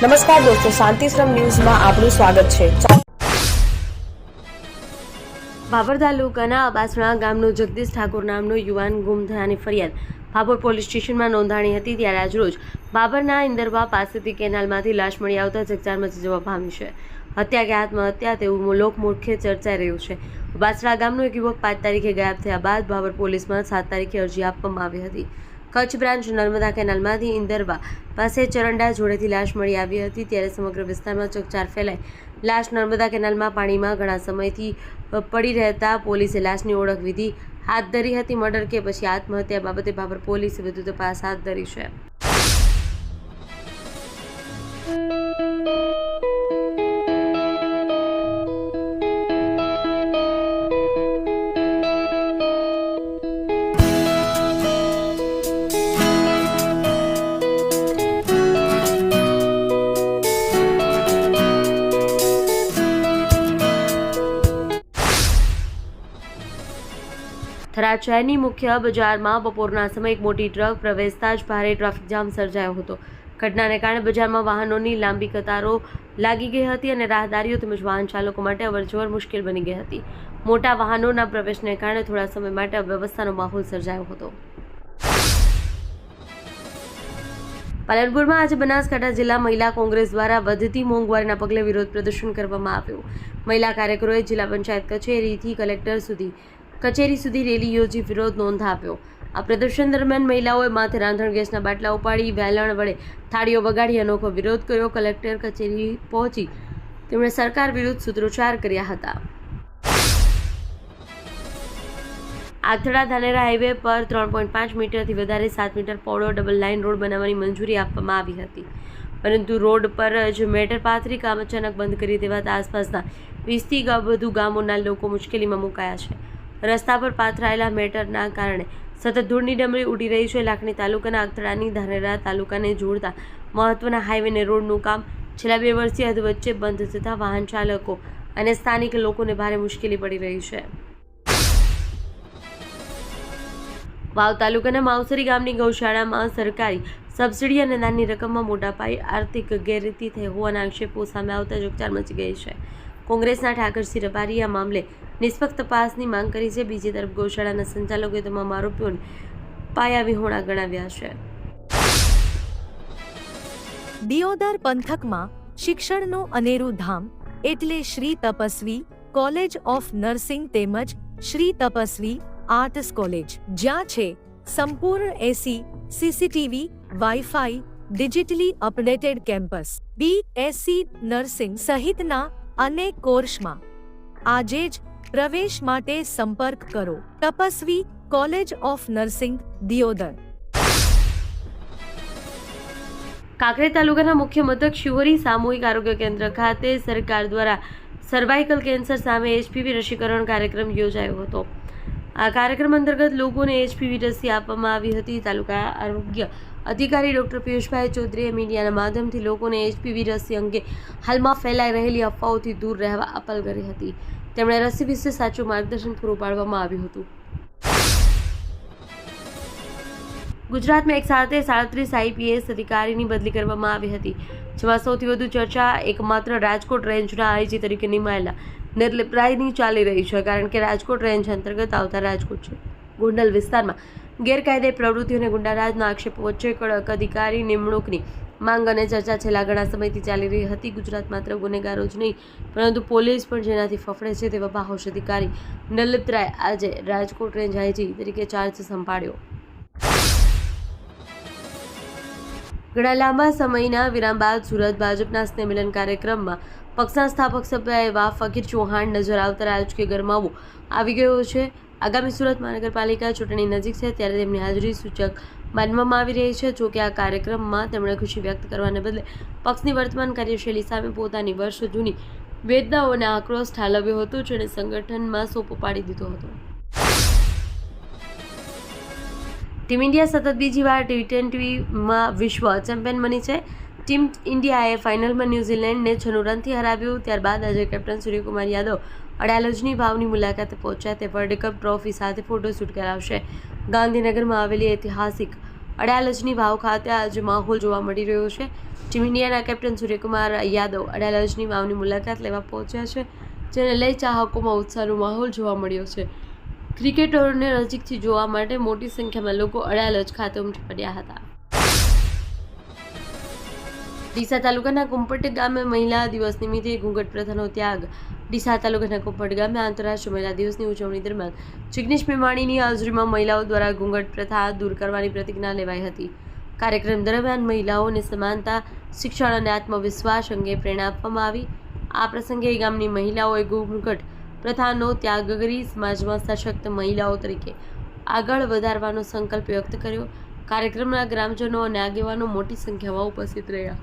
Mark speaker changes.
Speaker 1: નમસ્કાર દોસ્તો, શાંતિશ્રમ ન્યૂઝમાં આપનું સ્વાગત છે।
Speaker 2: ભાભર તાલુકાના અબાસણા ગામનો જગદીશ ઠાકોર નામનો યુવાન ગુમ થયાની ફરિયાદ ભાભર પોલીસ સ્ટેશનમાં નોંધાણી હતી। ત્યારે આજરોજ ભાભરના ઇન્દરવા પાસેથી કેનાલમાંથી લાશ મળી આવતા ચકચાર મચી જવા પામી છે। હત્યા કે આત્મહત્યા તેવું લોકમુખે ચર્ચાઈ રહ્યું છે। અબાસણા ગામનો એક યુવક 5 તારીખે ગાયબ થયા બાદ ભાભર પોલીસમાં 7 તારીખે અરજી આપવામાં આવી હતી। કચ્છ બ્રાન્ચ નર્મદા કેનાલમાંથી ઇન્દરવા પાસે ચરંડા જોડેથી લાશ મળી આવી હતી। ત્યારે સમગ્ર વિસ્તારમાં ચકચાર ફેલાઈ લાશ નર્મદા કેનાલમાં પાણીમાં ઘણા સમયથી પડી રહેતા પોલીસે લાશની ઓળખ વિધિ હાથ ધરી હતી। મર્ડર કે પછી આત્મહત્યા બાબતે ભાભર પોલીસે વધુ તપાસ હાથ ધરી છે। થરાદ શહેરની મુખ્ય બજારમાં બપોરના સમયે એક મોટી ટ્રક પ્રવેશતા જ ભારે ટ્રાફિક જામ સર્જાયો હતો। ઘટનાને કારણે બજારમાં વાહનોની લાંબી કતારો લાગી ગઈ હતી અને રાહદારીઓ તેમજ વાહન ચાલકો માટે અવરજવર મુશ્કેલ બની ગઈ હતી। મોટા વાહનોના પ્રવેશને કારણે થોડા સમય માટે અવ્યવસ્થાનો માહોલ સર્જાયો હતો। પાલનપુરમાં આજે બનાસકાંઠા જિલ્લા મહિલા કોંગ્રેસ દ્વારા વધતી મોંઘવારીના પગલે વિરોધ પ્રદર્શન કરવામાં આવ્યું। મહિલા કાર્યકરોએ જિલ્લા પંચાયત કચેરીથી કલેક્ટર કચેરી સુધી રેલી યોજી વિરોધ નોંધાવ્યો। આ પ્રદર્શન દરમિયાન મહિલાઓએ માથે રાંધણ ગેસના બાટલા ઉપાડી વેલણ વડે થાળીઓ વગાડી અનોખો વિરોધ કર્યો। કલેક્ટર કચેરી પહોંચી તેમણે સરકાર વિરુદ્ધ સૂત્રોચ્ચાર કર્યા હતા। આગથળા ધાનેરા હાઈવે પર 3.5 મીટરથી વધારે 7 મીટર પહોળો ડબલ લાઇન રોડ બનાવવાની મંજૂરી આપવામાં આવી હતી, પરંતુ રોડ પર જ મેટર પાથરી કામ અચાનક બંધ કરી દેવાતા આસપાસના 20થી વધુ ગામોના લોકો મુશ્કેલીમાં મુકાયા છે। રસ્તા પર પાથરાયેલા મેટરના કારણે સતત ધૂળની ડમરી ઉડી રહી છે। લાખણી તાલુકાના આગથળાની ધાનેરા તાલુકાને જોડતા મહત્વના હાઈવેને રોડનું કામ છેલ્લા 2 વર્ષથી અધવચ્ચે બંધ થતાં વાહન ચાલકો અને સ્થાનિક લોકોને ભારે મુશ્કેલી પડી રહી છે। વાવ તાલુકાના માવસરી ગામની ગૌશાળામાં સરકારી સબસિડી અને દાનની રકમમાં મોટા પાયે આર્થિક ગેરરીતિ થઈ હોવાના આક્ષેપો સામે આવતા ચકચાર મચી ગઈ છે। કોંગ્રેસના ઠાકરસિંહ રબારીએ આ મામલે નિષ્પક્ષ તપાસની માંગ કરી છે। બીજી તરફ ગૌશાળાના સંચાલકોએ તમામ આરોપીઓને પાયાવિહોણા ગણાવ્યા છે।
Speaker 3: દિયોદર પંથકમાં શિક્ષણનું અનેરું ધામ એટલે Shri Tapasvi college of nursing તેમજ શ્રી તપસ્વી આર્ટ્સ કોલેજ, જ્યાં છે સંપૂર્ણ AC, CCTV, wifi, digitally updated campus, BSc nursing સહિતના અનેક કોર્સમાં આજે જ પ્રવેશ માટે સંપર્ક કરો Tapasvi college of nursing, Deodar.
Speaker 2: Kankrej તાલુકાના મુખ્ય મથક શિહોરી સામૂહિક આરોગ્ય કેન્દ્ર ખાતે સરકાર દ્વારા સર્વાઇકલ કેન્સર સામે HPV રસીકરણ કાર્યક્રમ યોજાયો હતો। આ કાર્યક્રમ અંતર્ગત લોકોને HPV રસી આપવામાં આવી હતી। તાલુકા આરોગ્ય અધિકારી ડોક્ટર પિયુષભાઈ ચૌધરીએ મીડિયાના માધ્યમથી લોકોને HPV રસી અંગે હાલમાં ફેલાઈ રહેલી અફવાઓથી દૂર રહેવા અપીલ કરી હતી। તેમણે રસી વિશે સાચું માર્ગદર્શન પૂરું પાડવામાં આવ્યું હતું। ગુજરાતમાં એક સાથે 37 IPS અધિકારીની બદલી કરવામાં આવી હતી, જેમાં સૌથી વધુ ચર્ચા એકમાત્ર રાજકોટ રેન્જના IG તરીકે નિમાયેલા નિર્લિપ રાયની ચાલી રહી છે, કારણ કે રાજકોટ રેન્જ અંતર્ગત આવતા રાજકોટ ગોંડલ વિસ્તારમાં ગેરકાયદે પ્રવૃત્તિ અને ગુંડારાજના આક્ષેપો વચ્ચે કડક અધિકારી નિમણૂકની માંગ અને ચર્ચા છેલ્લા ઘણા સમયથી ચાલી રહી હતી। ગુજરાત માત્ર ગુનેગારો જ નહીં પરંતુ પોલીસ પણ જેનાથી ફફડે છે તેવા બાહોશ અધિકારી નિર્લિપ રાય આજે રાજકોટ રેન્જ IG તરીકે ચાર્જ સંભાળ્યો। ઘણા લાંબા સમયના વિરામ બાદ સુરત ભાજપના સ્નેહ મિલન કાર્યક્રમમાં પક્ષના સ્થાપક સભ્ય એવા ફકીર ચૌહાણ નજર આવતા રાજકીય ગરમાવો આવી ગયો છે। આગામી સુરત મહાનગરપાલિકા ચૂંટણી નજીક છે ત્યારે તેમની હાજરી સૂચક માનવામાં આવી રહી છે। જોકે આ કાર્યક્રમમાં તેમણે ખુશી વ્યક્ત કરવાને બદલે પક્ષની વર્તમાન કાર્યશૈલી સામે પોતાની વર્ષ જૂની વેદનાઓને આક્રોશ ઠાલવ્યો હતો, જેણે સંગઠનમાં સોપો પાડી દીધો હતો। ટીમ ઇન્ડિયા સતત બીજી વાર T20માં વિશ્વ ચેમ્પિયન બની છે। ટીમ ઇન્ડિયાએ ફાઇનલમાં ન્યૂઝીલેન્ડને 96 રનથી હરાવ્યું। ત્યારબાદ આજે કેપ્ટન સૂર્યકુમાર યાદવ અડાલજની વાવની મુલાકાતે પહોંચ્યા। તે વર્લ્ડ કપ ટ્રોફી સાથે ફોટોશૂટ કરાવશે। ગાંધીનગરમાં આવેલી ઐતિહાસિક અડાલજની વાવ ખાતે આજે માહોલ જોવા મળી રહ્યો છે. ટીમ ઇન્ડિયાના કેપ્ટન સૂર્યકુમાર યાદવ અડાલજની વાવની મુલાકાત લેવા પહોંચ્યા છે, જેને લઈ ચાહકોમાં ઉત્સાહનો માહોલ જોવા મળ્યો છે. ક્રિકેટરોને નજીકથી જોવા માટે મોટી સંખ્યામાં લોકો અડાલજ ખાતે ઉમટી પડ્યા હતા. ડીસા તાલુકાના કુંપટ ગામે મહિલા દિવસ નિમિત્તે ઘૂંઘટ પ્રથાનો ત્યાગ. ડીસા તાલુકાના કુંપટ ગામે આંતરરાષ્ટ્રીય મહિલા દિવસની ઉજવણી દરમિયાન જિગ્નેશ મેવાણીની હાજરીમાં મહિલાઓ દ્વારા ઘૂંઘટ પ્રથા દૂર કરવાની પ્રતિજ્ઞા લેવાઈ હતી. કાર્યક્રમ દરમિયાન મહિલાઓને સમાનતા, શિક્ષણ અને આત્મવિશ્વાસ અંગે પ્રેરણા આપવામાં આવી. આ પ્રસંગે ગામની મહિલાઓએ ઘૂંઘટ પ્રથાનો ત્યાગ કરી સમાજમાં સશક્ત મહિલાઓ તરીકે આગળ વધારવાનો સંકલ્પ વ્યક્ત કર્યો. કાર્યક્રમના ગ્રામજનો અને આગેવાનો મોટી સંખ્યામાં ઉપસ્થિત રહ્યા.